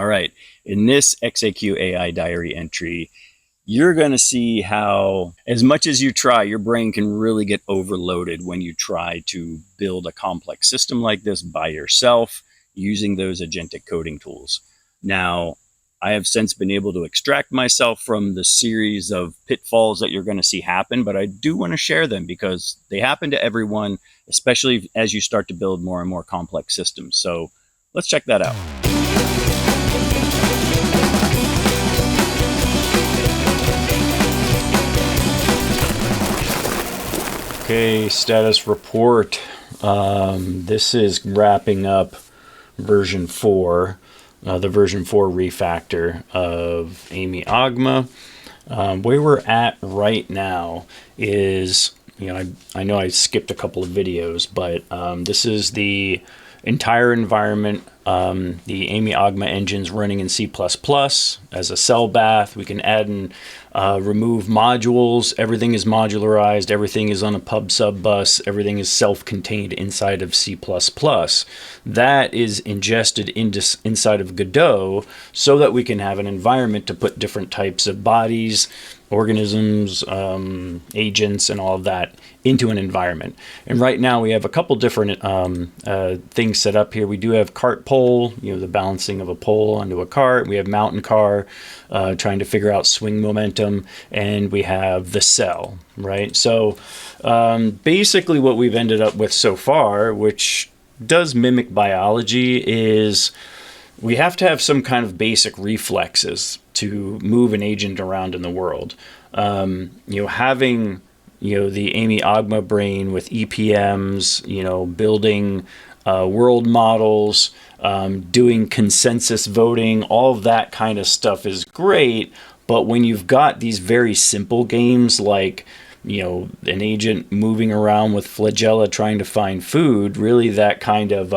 All right, in this xaq-ai diary entry, you're going to see how, as much as you try, your brain can really get overloaded when you try to build a complex system like this by yourself using those agentic coding tools. Now, I have since been able to extract myself from the series of pitfalls that you're going to see happen, but I do want to share them because they happen to everyone, especially as you start to build more and more complex systems. So let's check that out. Okay, status report. This is wrapping up version 4, the version 4 refactor of xaq-ai. Where we're at right now is, I know I skipped a couple of videos, but this is the entire environment. The xaq-ai engine's running in C++ as a cell bath. We can add and remove modules. Everything is modularized. Everything is on a pub sub bus. Everything is self-contained inside of C++. That is ingested inside of Godot so that we can have an environment to put different types of bodies, organisms, agents, and all of that into an environment. And right now we have a couple different things set up here. We do have cart pole, the balancing of a pole onto a cart. We have mountain car, trying to figure out swing momentum, and we have the cell, right? So basically what we've ended up with so far, which does mimic biology, is we have to have some kind of basic reflexes to move an agent around in the world. Having the xaq-ai brain with EPMs, building world models, doing consensus voting, all of that kind of stuff is great. But when you've got these very simple games like, an agent moving around with flagella trying to find food, really that kind of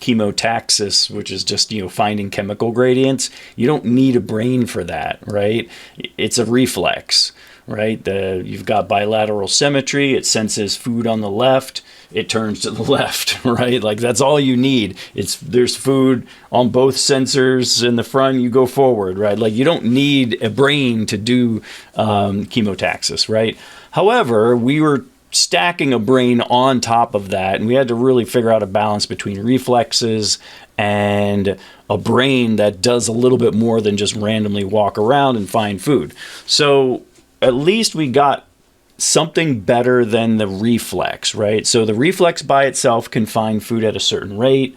chemotaxis, which is just, finding chemical gradients, you don't need a brain for that, right? It's a reflex, right? You've got bilateral symmetry. It senses food on the left. It turns to the left, right? Like that's all you need. There's food on both sensors in the front. You go forward, right? Like you don't need a brain to do chemotaxis, right? However, we were stacking a brain on top of that, and we had to really figure out a balance between reflexes and a brain that does a little bit more than just randomly walk around and find food. So at least we got something better than the reflex, right? So the reflex by itself can find food at a certain rate,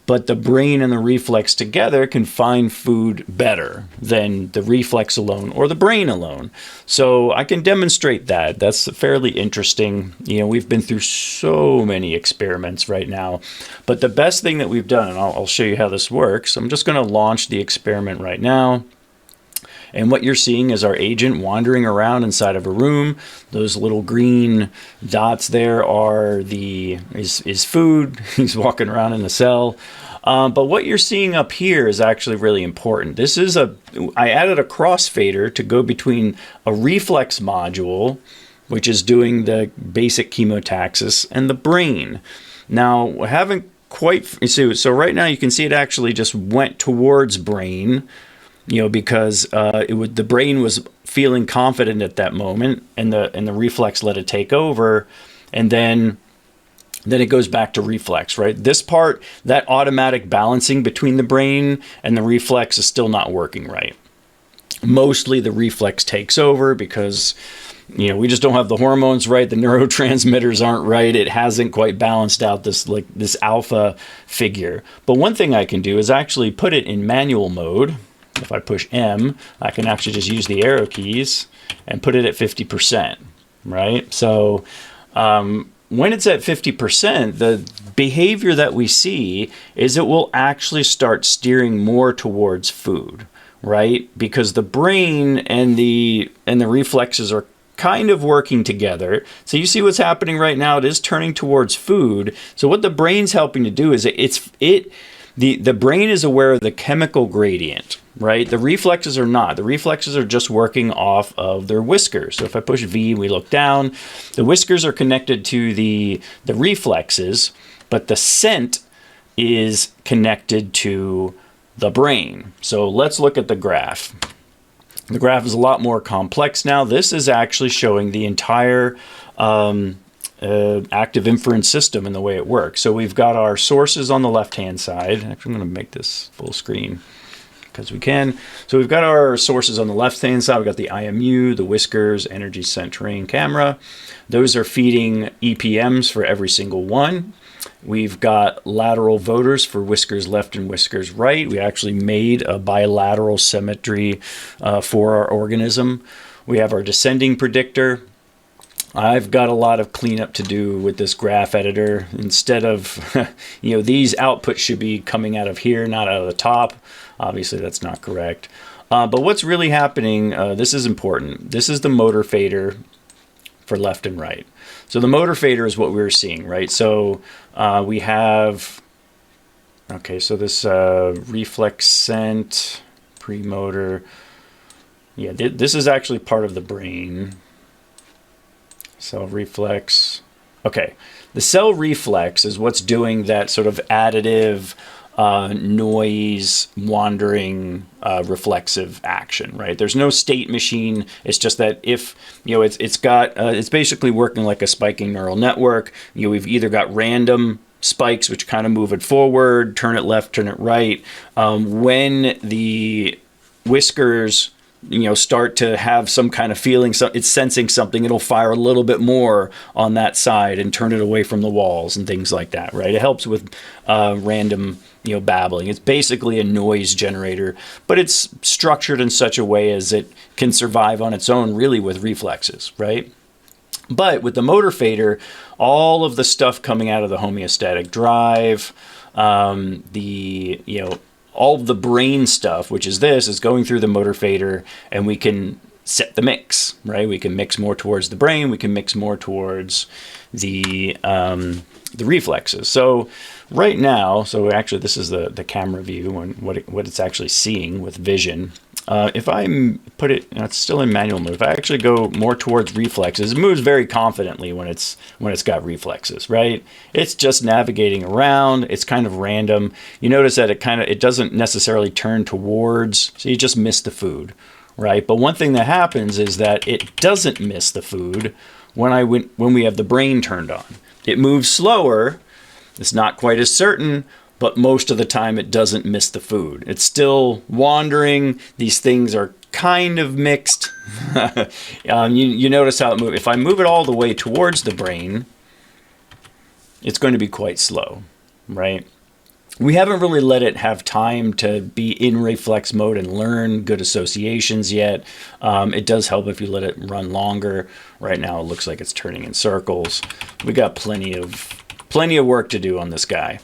but the brain and the reflex together can find food better than the reflex alone or the brain alone. So I can demonstrate that. That's fairly interesting. We've been through so many experiments right now, but the best thing that we've done, and I'll show you how this works. I'm just going to launch the experiment right now. And what you're seeing is our agent wandering around inside of a room. Those little green dots there are is food. He's walking around in the cell. But what you're seeing up here is actually really important. I added a crossfader to go between a reflex module, which is doing the basic chemotaxis, and the brain. Now, I haven't quite, so right now you can see it actually just went towards brain, because the brain was feeling confident at that moment, and the reflex let it take over, and then it goes back to reflex, right? This part, that automatic balancing between the brain and the reflex is still not working right. Mostly the reflex takes over because we just don't have the hormones right, the neurotransmitters aren't right, it hasn't quite balanced out this alpha figure. But one thing I can do is actually put it in manual mode. If I push M, I can actually just use the arrow keys and put it at 50%, right? So when it's at 50%, the behavior that we see is it will actually start steering more towards food, right? Because the brain and the reflexes are kind of working together. So you see what's happening right now. It is turning towards food. So what the brain's helping to do is the brain is aware of the chemical gradient, right? The reflexes are not. The reflexes are just working off of their whiskers. So if I push V, we look down, the whiskers are connected to the reflexes, but the scent is connected to the brain. So let's look at the graph. The graph is a lot more complex now. This is actually showing the entire active inference system and the way it works. So we've got our sources on the left-hand side. Actually, I'm going to make this full screen because we can. So we've got our sources on the left-hand side. We've got the IMU, the whiskers, energy centering camera. Those are feeding EPMs for every single one. We've got lateral voters for whiskers left and whiskers right. We actually made a bilateral symmetry for our organism. We have our descending predictor. I've got a lot of cleanup to do with this graph editor. Instead of, these outputs should be coming out of here, not out of the top. Obviously, that's not correct. But what's really happening, this is important. This is the motor fader for left and right. So the motor fader is what we're seeing, right? So we have, okay, so this reflexcent, premotor. Yeah, this is actually part of the brain. Cell reflex. Okay, the cell reflex is what's doing that sort of additive noise wandering reflexive action, right? There's no state machine. It's just that if it's basically working like a spiking neural network. We've either got random spikes which kind of move it forward, turn it left, turn it right. When the whiskers start to have some kind of feeling, so it's sensing something, it'll fire a little bit more on that side and turn it away from the walls and things like that, right? It helps with random babbling. It's basically a noise generator, but it's structured in such a way as it can survive on its own, really, with reflexes, right? But with the motor fader, all of the stuff coming out of the homeostatic drive, all of the brain stuff, which is this, is going through the motor fader, and we can set the mix, right? We can mix more towards the brain. We can mix more towards the reflexes. So right now, so actually this is the camera view and what it's actually seeing with vision. If I put it, it's still in manual mode. If I actually go more towards reflexes, it moves very confidently when it's got reflexes, right? It's just navigating around. It's kind of random. You notice that it doesn't necessarily turn towards, so you just miss the food, right? But one thing that happens is that it doesn't miss the food when we have the brain turned on. It moves slower. It's not quite as certain, but most of the time it doesn't miss the food. It's still wandering. These things are kind of mixed. You notice how it moves. If I move it all the way towards the brain, it's going to be quite slow, right? We haven't really let it have time to be in reflex mode and learn good associations yet. It does help if you let it run longer. Right now it looks like it's turning in circles. We got plenty of work to do on this guy.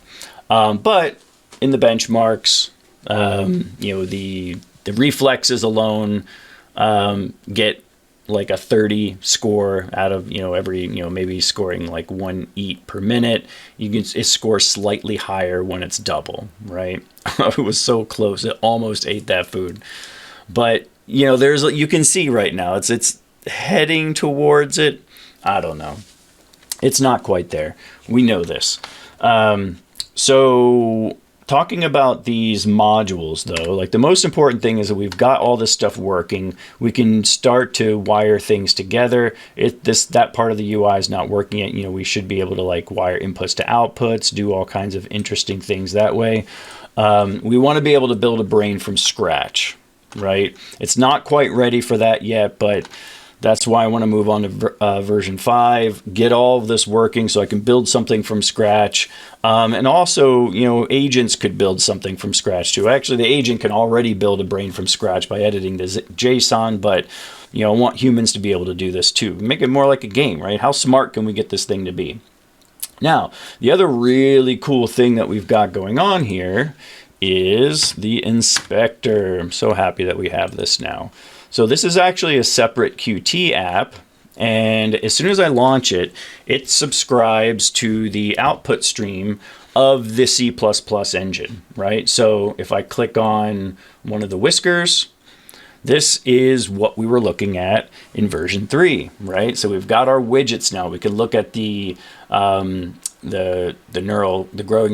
But in the benchmarks, the reflexes alone get like a 30 score out of every maybe scoring like 1 eat per minute. It scores slightly higher when it's double, right? It was so close, it almost ate that food. But you can see right now it's heading towards it. I don't know. It's not quite there. We know this. So talking about these modules, though, like the most important thing is that we've got all this stuff working. We can start to wire things together. That part of the UI is not working yet. We should be able to like wire inputs to outputs, do all kinds of interesting things that way. We want to be able to build a brain from scratch, right? It's not quite ready for that yet, but that's why I want to move on to version 5, get all of this working so I can build something from scratch. And also, agents could build something from scratch too. Actually, the agent can already build a brain from scratch by editing the JSON, but I want humans to be able to do this too. Make it more like a game, right? How smart can we get this thing to be? Now, the other really cool thing that we've got going on here is the inspector. I'm so happy that we have this now. So this is actually a separate Qt app, and as soon as I launch it, it subscribes to the output stream of the C++ engine, right? So if I click on one of the whiskers, this is what we were looking at in version 3, right? So we've got our widgets now. We can look at the growing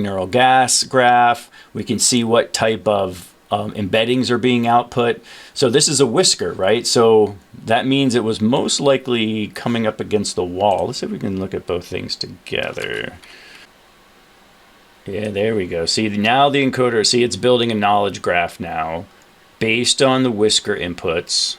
neural gas graph. We can see what type of embeddings are being output. So this is a whisker, right? So that means it was most likely coming up against the wall. Let's see if we can look at both things together. Yeah, there we go. See, now the encoder, see, it's building a knowledge graph now based on the whisker inputs.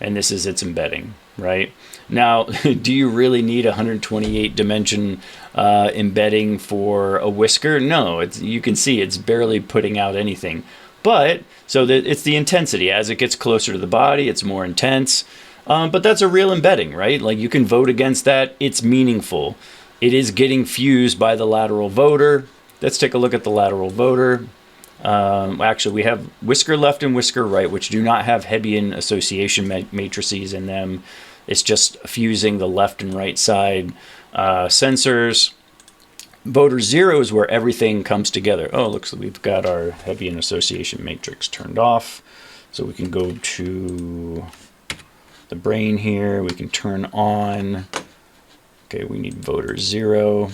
And this is its embedding, right? Now, do you really need 128 dimension embedding for a whisker? No, you can see it's barely putting out anything. But, so it's the intensity. As it gets closer to the body, it's more intense. But that's a real embedding, right? Like you can vote against that. It's meaningful. It is getting fused by the lateral voter. Let's take a look at the lateral voter. Actually, we have whisker left and whisker right, which do not have Hebbian association matrices in them. It's just fusing the left and right side sensors. Voter 0 is where everything comes together. Oh, looks like we've got our Hebbian association matrix turned off. So we can go to the brain here. We can turn on. Okay, we need voter 0.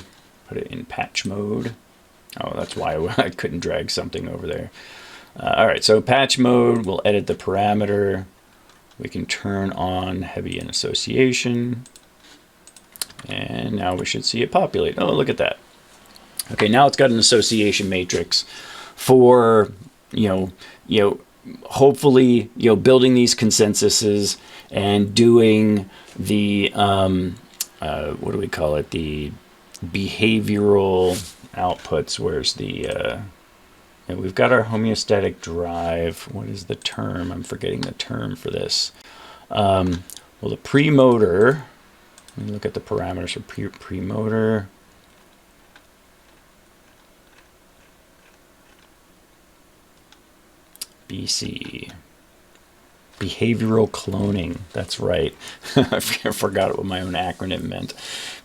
Put it in patch mode. Oh, that's why I couldn't drag something over there. All right, so patch mode, we'll edit the parameter. We can turn on Hebbian association. And now we should see it populate. Oh, look at that. Okay, now it's got an association matrix for, hopefully, building these consensuses and doing the, what do we call it? The behavioral outputs. Where's the we've got our homeostatic drive. What is the term? I'm forgetting the term for this. Well, the premotor, let me look at the parameters for premotor. BC. Behavioral cloning. That's right. I forgot what my own acronym meant.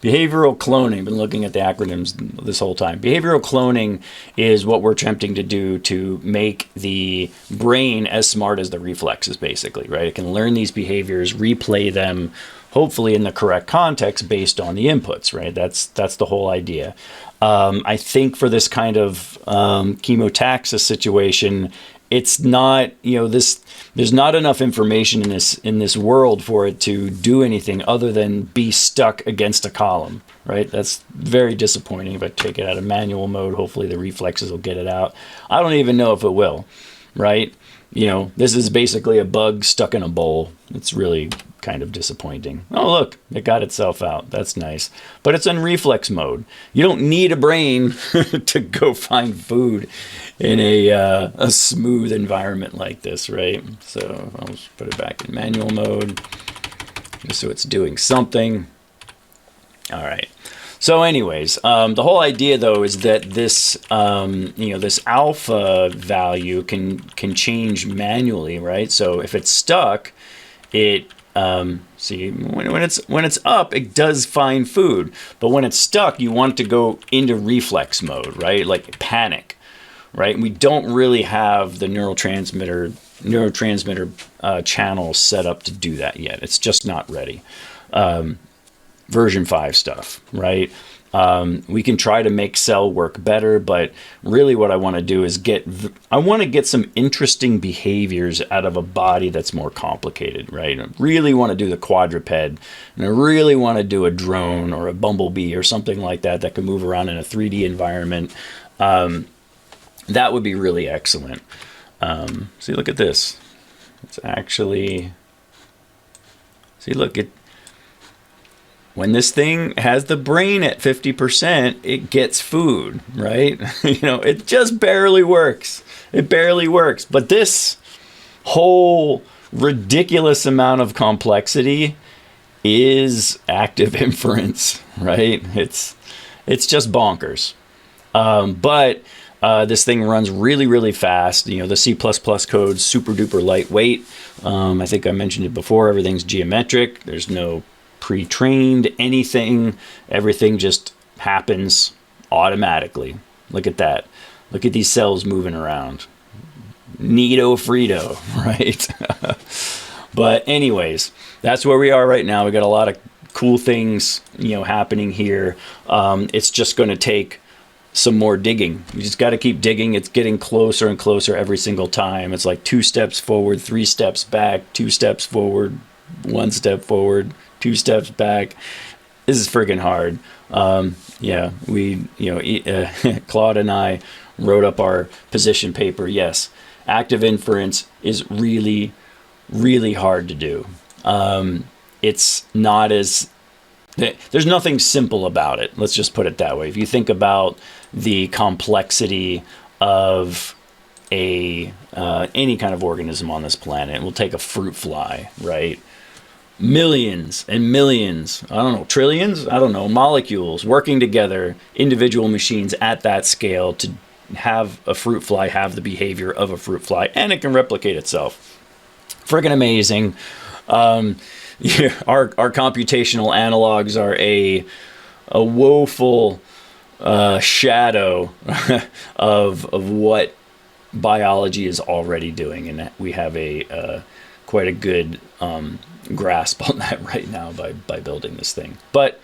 Behavioral cloning. Been looking at the acronyms this whole time. Behavioral cloning is what we're attempting to do to make the brain as smart as the reflexes, basically, right? It can learn these behaviors, replay them, hopefully in the correct context based on the inputs, right? That's the whole idea. I think for this kind of chemotaxis situation, it's not, there's not enough information in this world for it to do anything other than be stuck against a column, right? That's very disappointing. If I take it out of manual mode, hopefully the reflexes will get it out. I don't even know if it will, right? This is basically a bug stuck in a bowl. It's really kind of disappointing. Oh, look, it got itself out. That's nice. But it's in reflex mode. You don't need a brain to go find food in a smooth environment like this, right? So I'll just put it back in manual mode just so it's doing something. All right. So anyways, the whole idea though is that this, this alpha value can change manually, right? So if it's stuck, it see when it's up, it does find food, but when it's stuck, you want it to go into reflex mode, right? Like panic, right? And we don't really have the neurotransmitter channels set up to do that yet. It's just not ready. Version 5 stuff, right? We can try to make cell work better, but really what I want to do is I want to get some interesting behaviors out of a body that's more complicated, right? I really want to do the quadruped, and I really want to do a drone or a bumblebee or something like that that can move around in a 3D environment. That would be really excellent. See, look at this. It's actually, see, look, when this thing has the brain at 50%, it gets food, right? It just barely works. It barely works. But this whole ridiculous amount of complexity is active inference, right? It's just bonkers. But this thing runs really, really fast. The C++ code's super duper lightweight. I think I mentioned it before. Everything's geometric. There's no pre-trained anything. Everything just happens automatically. Look at that. Look at these cells moving around. Neato Frito, right? But anyways, that's where we are right now. We got a lot of cool things, happening here. It's just going to take some more digging. You just got to keep digging. It's getting closer and closer every single time. It's like 2 steps forward, 3 steps back, 2 steps forward, 1 step forward, 2 steps back. This is friggin' hard. Yeah, we, Claude and I wrote up our position paper. Yes, active inference is really, really hard to do. It's not as, there's nothing simple about it. Let's just put it that way. If you think about the complexity of any kind of organism on this planet, we'll take a fruit fly, right? Millions and millions, I don't know, trillions, I don't know, molecules working together, individual machines at that scale to have a fruit fly have the behavior of a fruit fly, and it can replicate itself. Friggin' amazing. Yeah, our computational analogs are a woeful shadow of what biology is already doing, and we have quite a good grasp on that right now by building this thing. But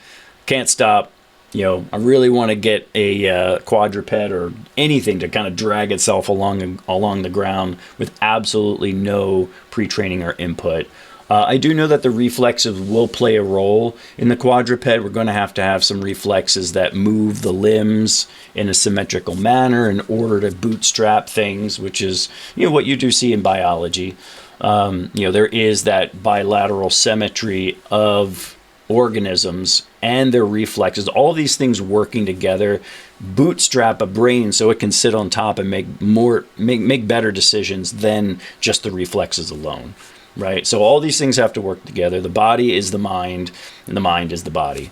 can't stop. I really want to get a quadruped or anything to kind of drag itself along the ground with absolutely no pre-training or input. I do know that the reflexes will play a role in the quadruped. We're going to have some reflexes that move the limbs in a symmetrical manner in order to bootstrap things, which is what you do see in biology. There is that bilateral symmetry of organisms and their reflexes, all these things working together, bootstrap a brain so it can sit on top and make better decisions than just the reflexes alone, right? So all these things have to work together. The body is the mind, and the mind is the body.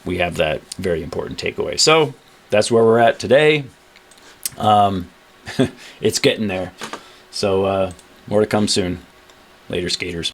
We have that very important takeaway. So that's where we're at today. It's getting there. So more to come soon. Later, skaters.